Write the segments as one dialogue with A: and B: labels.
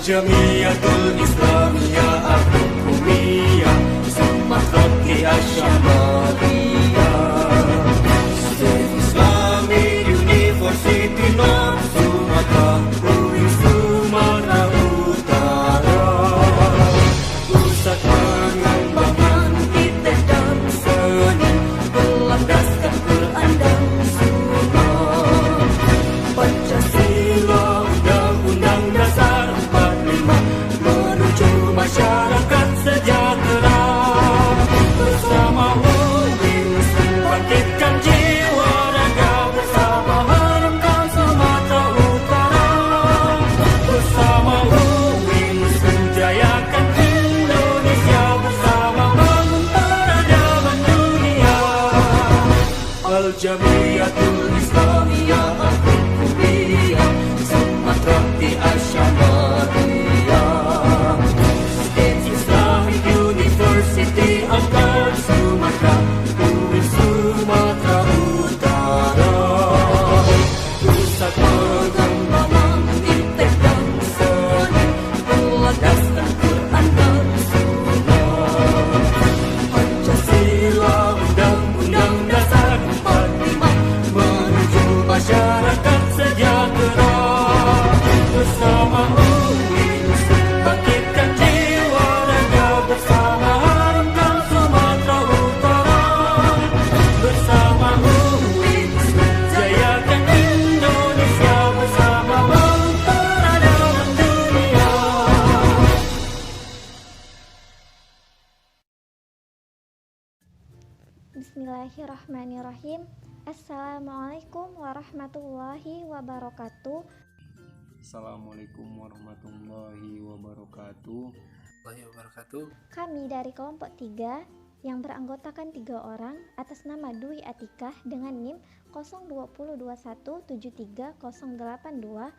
A: Jamiatul Islamiyah Al-Hukumiyah Sumatera Asyamariyah State Islamic University North Sumatra UI Sumatera Utara Pusat pengembangan iptek dan seni berlandaskan Quran dan Sunnah Pancasila Undang-Undang Dasar menuju masyarakat sejahtera bersama UIN bangkitkan jiwa raga bersama harumkan Sumatera Utara bersama UIN jayakan Indonesia bersama bangun peradaban dunia Al-Jamiatul Islamiyah Al-Hukumiyah Sumatera Asyamariyah State Islamic University Angkatan Sumatera UIN Sumatera Utara Pusat pengembangan iptek dan seni berlandaskan Quran dan Sunnah Pancasila Undang-Undang Dasar 45 menuju masyarakat sejahtera bersama UIN bangkitkan jiwa raga bersama harumkan Sumatera Utara bersama UIN jayakan Indonesia bersama bangun peradaban dunia.
B: Bismillahirrahmanirrahim. Assalamualaikum warahmatullahi wabarakatuh.
C: Assalamualaikum warahmatullahi wabarakatuh.
B: Kami dari kelompok 3 yang beranggotakan 3 orang atas nama Dwi Atikah dengan NIM 0221730082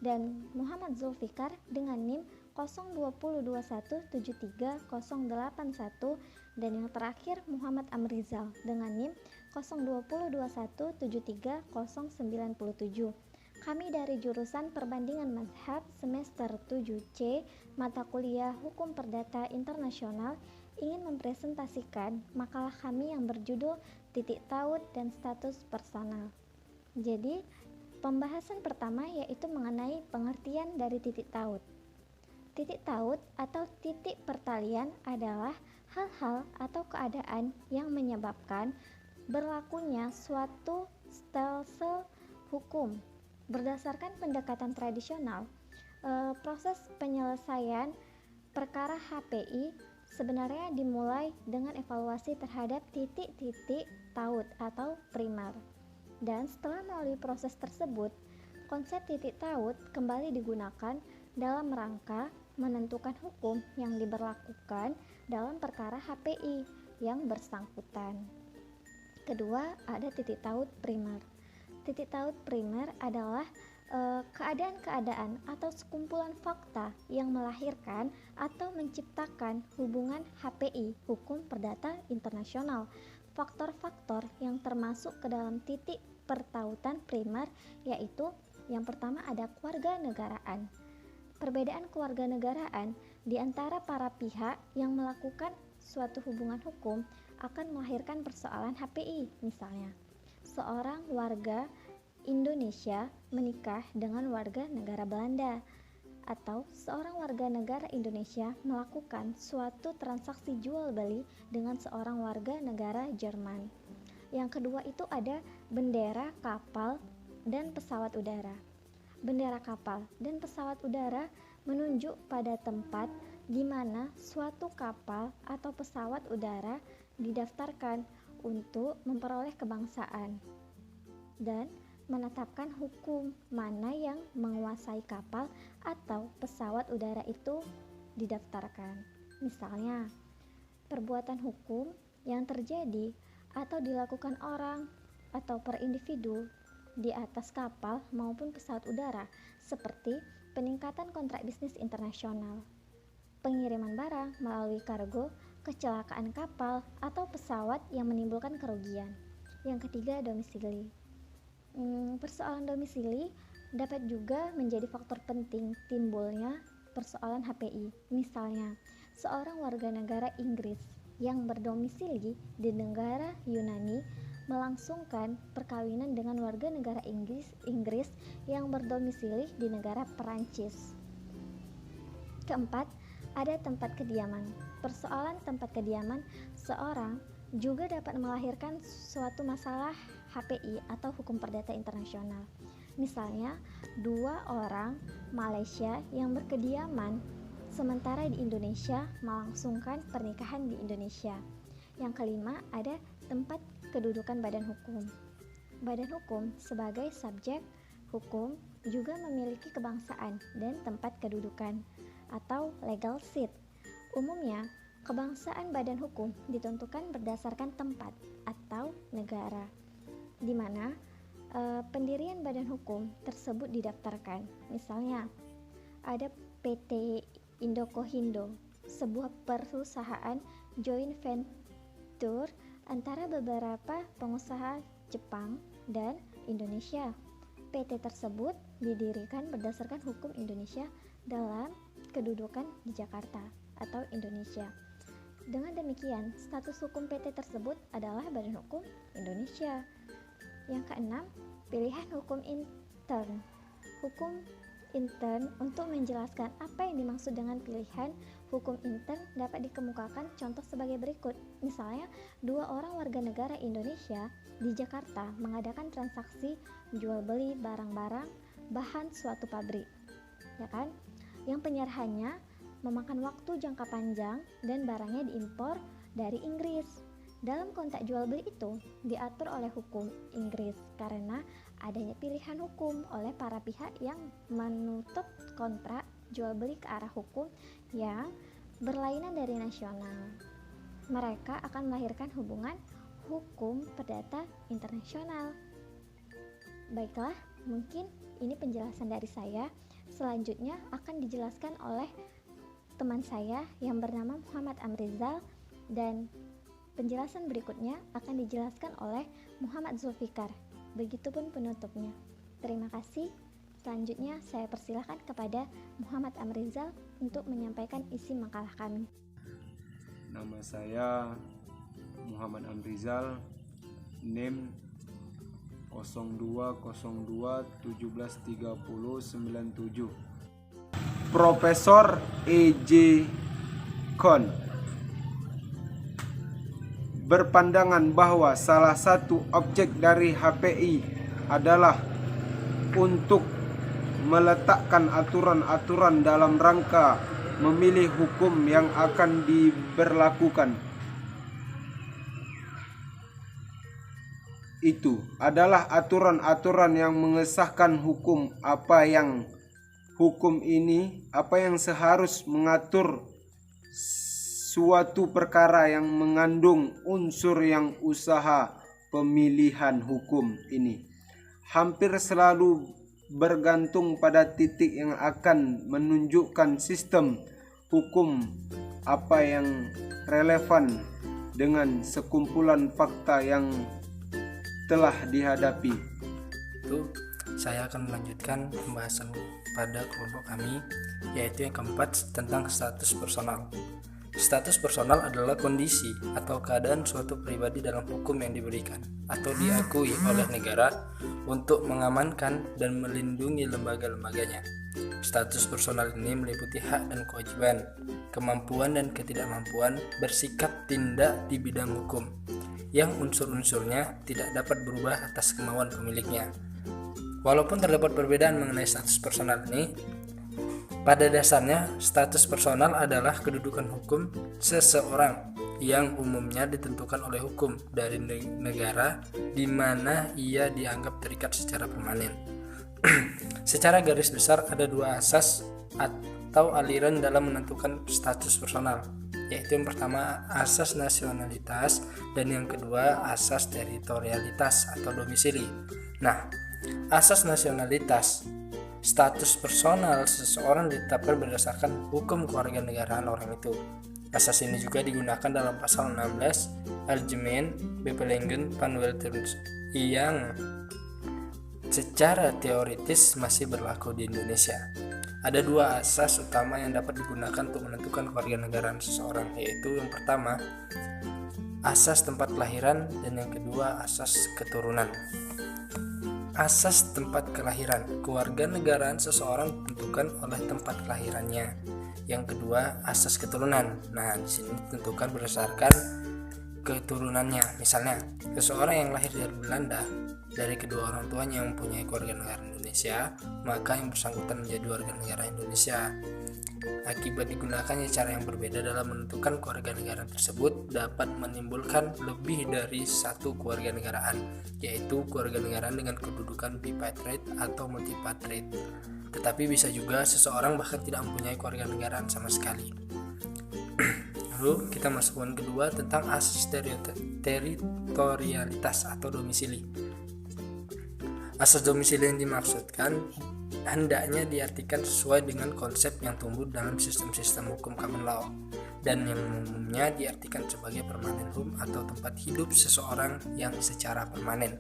B: dan Muhammad Zulfikar dengan NIM 0221730081 dan yang terakhir Muhammad Amrizal dengan NIM 0221730097. Kami dari jurusan Perbandingan Mazhab semester 7C mata kuliah Hukum Perdata Internasional ingin mempresentasikan makalah kami yang berjudul Titik Taut dan Status Personal. Jadi, pembahasan pertama yaitu mengenai pengertian dari titik taut. Titik taut atau titik pertalian adalah hal-hal atau keadaan yang menyebabkan berlakunya suatu stelsel hukum. Berdasarkan pendekatan tradisional, proses penyelesaian perkara HPI sebenarnya dimulai dengan evaluasi terhadap titik-titik taut atau primer. Dan setelah melalui proses tersebut, konsep titik taut kembali digunakan dalam rangka menentukan hukum yang diberlakukan dalam perkara HPI yang bersangkutan. Kedua, ada titik taut primer. Titik taut primer adalah keadaan-keadaan atau sekumpulan fakta yang melahirkan atau menciptakan hubungan HPI, Hukum Perdata Internasional. Faktor-faktor yang termasuk ke dalam titik pertautan primer yaitu yang pertama ada kewarganegaraan. Perbedaan kewarganegaraan di antara para pihak yang melakukan suatu hubungan hukum akan melahirkan persoalan HPI. Misalnya, seorang warga Indonesia menikah dengan warga negara Belanda, atau seorang warga negara Indonesia melakukan suatu transaksi jual beli dengan seorang warga negara Jerman. Yang kedua itu ada bendera kapal dan pesawat udara. Bendera kapal dan pesawat udara menunjuk pada tempat di mana suatu kapal atau pesawat udara didaftarkan untuk memperoleh kebangsaan dan menetapkan hukum mana yang menguasai kapal atau pesawat udara itu didaftarkan. Misalnya, perbuatan hukum yang terjadi atau dilakukan orang atau per individu di atas kapal maupun pesawat udara seperti peningkatan kontrak bisnis internasional, pengiriman barang melalui kargo, kecelakaan kapal atau pesawat yang menimbulkan kerugian. Yang ketiga, domisili. Persoalan domisili dapat juga menjadi faktor penting timbulnya persoalan HPI. Misalnya, seorang warga negara Inggris yang berdomisili di negara Yunani melangsungkan perkawinan dengan warga negara Inggris yang berdomisili di negara Perancis. Keempat, ada tempat kediaman. Persoalan tempat kediaman seorang juga dapat melahirkan suatu masalah HPI atau hukum perdata internasional. Misalnya, dua orang Malaysia yang berkediaman sementara di Indonesia melangsungkan pernikahan di Indonesia. Yang kelima, ada tempat kedudukan badan hukum. Badan hukum sebagai subjek hukum juga memiliki kebangsaan dan tempat kedudukan atau legal seat. Umumnya, kebangsaan badan hukum ditentukan berdasarkan tempat atau negara, di mana pendirian badan hukum tersebut didaftarkan. Misalnya, ada PT Indokohindo, sebuah perusahaan joint venture antara beberapa pengusaha Jepang dan Indonesia. PT tersebut didirikan berdasarkan hukum Indonesia dalam kedudukan di Jakarta atau Indonesia. Dengan demikian, status hukum PT tersebut adalah Badan Hukum Indonesia. Yang keenam, pilihan hukum intern. Hukum intern, untuk menjelaskan apa yang dimaksud dengan pilihan hukum intern, dapat dikemukakan contoh sebagai berikut. Misalnya, dua orang warga negara Indonesia di Jakarta mengadakan transaksi jual beli barang-barang bahan suatu pabrik, ya kan? Yang penyerahannya memakan waktu jangka panjang dan barangnya diimpor dari Inggris. Dalam konteks jual beli itu diatur oleh hukum Inggris karena adanya pilihan hukum oleh para pihak yang menutup kontrak jual beli ke arah hukum yang berlainan dari nasional. Mereka akan melahirkan hubungan hukum perdata internasional. Baiklah, mungkin ini penjelasan dari saya. Selanjutnya akan dijelaskan oleh teman saya yang bernama Muhammad Amrizal, dan penjelasan berikutnya akan dijelaskan oleh Muhammad Zulfikar. Begitupun penutupnya. Terima kasih. Selanjutnya saya persilahkan kepada Muhammad Amrizal untuk menyampaikan isi makalah kami.
C: Nama saya Muhammad Amrizal, NIM 0202173097. Profesor E.J. Kon berpandangan bahwa salah satu objek dari HPI adalah untuk meletakkan aturan-aturan dalam rangka memilih hukum yang akan diberlakukan. Itu adalah aturan-aturan yang mengesahkan hukum, apa yang seharus mengatur suatu perkara yang mengandung unsur yang usaha pemilihan hukum ini hampir selalu bergantung pada titik yang akan menunjukkan sistem hukum apa yang relevan dengan sekumpulan fakta yang telah dihadapi.
D: Itu saya akan melanjutkan pembahasan pada kelompok kami, yaitu yang keempat tentang status personal. Status personal adalah kondisi atau keadaan suatu pribadi dalam hukum yang diberikan atau diakui oleh negara untuk mengamankan dan melindungi lembaga-lembaganya. Status personal ini meliputi hak dan kewajiban, kemampuan dan ketidakmampuan bersikap tindak di bidang hukum, yang unsur-unsurnya tidak dapat berubah atas kemauan pemiliknya. Walaupun terdapat perbedaan mengenai status personal ini, pada dasarnya status personal adalah kedudukan hukum seseorang yang umumnya ditentukan oleh hukum dari negara di mana ia dianggap terikat secara permanen. Secara garis besar ada dua asas atau aliran dalam menentukan status personal, yaitu yang pertama asas nasionalitas dan yang kedua asas teritorialitas atau domisili. Nah, asas nasionalitas, status personal seseorang ditetapkan berdasarkan hukum kewarganegaraan orang itu. Asas ini juga digunakan dalam pasal 16 Algemeen Bepelingen van Welterns yang secara teoritis masih berlaku di Indonesia. Ada dua asas utama yang dapat digunakan untuk menentukan kewarganegaraan seseorang, yaitu yang pertama asas tempat kelahiran dan yang kedua asas keturunan. Asas tempat kelahiran, kewarganegaraan seseorang ditentukan oleh tempat kelahirannya. Yang kedua asas keturunan. Nah, di sini ditentukan berdasarkan keturunannya. Misalnya, seseorang yang lahir dari Belanda, dari kedua orang tuanya yang mempunyai kewarganegaraan Indonesia, maka yang bersangkutan menjadi warga negara Indonesia. Akibat digunakannya cara yang berbeda dalam menentukan kewarganegaraan tersebut dapat menimbulkan lebih dari satu kewarganegaraan, yaitu kewarganegaraan dengan kedudukan bipatriate atau multipatriate. Tetapi bisa juga seseorang bahkan tidak mempunyai kewarganegaraan sama sekali. Lalu kita masuk poin kedua tentang asas teritorialitas atau domisili. Asas domisili yang dimaksudkan hendaknya diartikan sesuai dengan konsep yang tumbuh dalam sistem-sistem hukum common law dan yang umumnya diartikan sebagai permanent home atau tempat hidup seseorang yang secara permanen.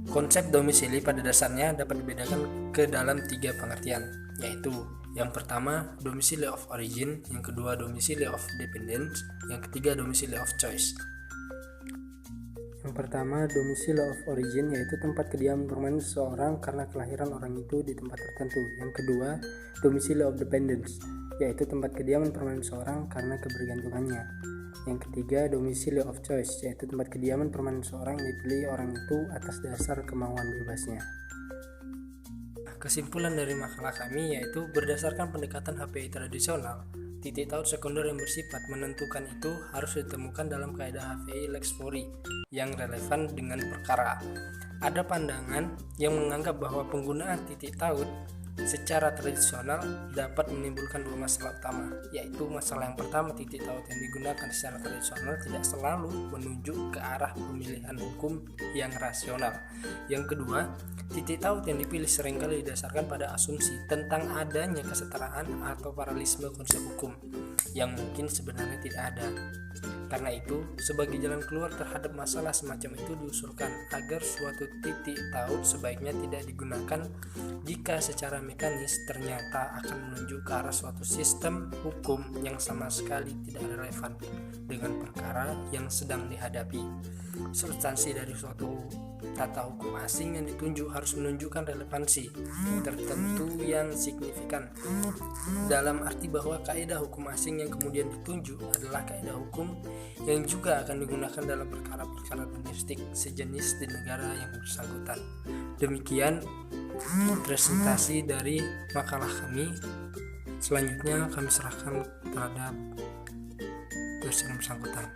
D: Konsep domisili pada dasarnya dapat dibedakan ke dalam 3 pengertian, yaitu yang pertama domisili of origin, yang kedua domisili of dependence, yang ketiga domisili of choice. Yang pertama, domisili of origin, yaitu tempat kediaman permanen seseorang karena kelahiran orang itu di tempat tertentu. Yang kedua, domisili of dependence, yaitu tempat kediaman permanen seseorang karena kebergantungannya. Yang ketiga, domisili of choice, yaitu tempat kediaman permanen seseorang yang dipilih orang itu atas dasar kemauan bebasnya. Kesimpulan dari makalah kami yaitu berdasarkan pendekatan HPI tradisional, titik taut sekunder yang bersifat menentukan itu harus ditemukan dalam kaidah HPI lex fori yang relevan dengan perkara. Ada pandangan yang menganggap bahwa penggunaan titik taut secara tradisional dapat menimbulkan 2 masalah utama, yaitu masalah yang pertama, titik taut yang digunakan secara tradisional tidak selalu menunjuk ke arah pemilihan hukum yang rasional. Yang kedua, titik taut yang dipilih seringkali didasarkan pada asumsi tentang adanya kesetaraan atau paralelisme konsep hukum yang mungkin sebenarnya tidak ada. Karena itu, sebagai jalan keluar terhadap masalah semacam itu diusulkan agar suatu titik taut sebaiknya tidak digunakan jika secara mekanis ternyata akan menunjuk ke arah suatu sistem hukum yang sama sekali tidak relevan dengan perkara yang sedang dihadapi. Substansi dari suatu tata hukum asing yang ditunjuk harus menunjukkan relevansi tertentu yang signifikan, dalam arti bahwa kaidah hukum asing yang kemudian ditunjuk adalah kaidah hukum yang juga akan digunakan dalam perkara-perkara domestik sejenis di negara yang bersangkutan. Demikian presentasi dari makalah kami. Selanjutnya kami serahkan terhadap dosen yang bersangkutan.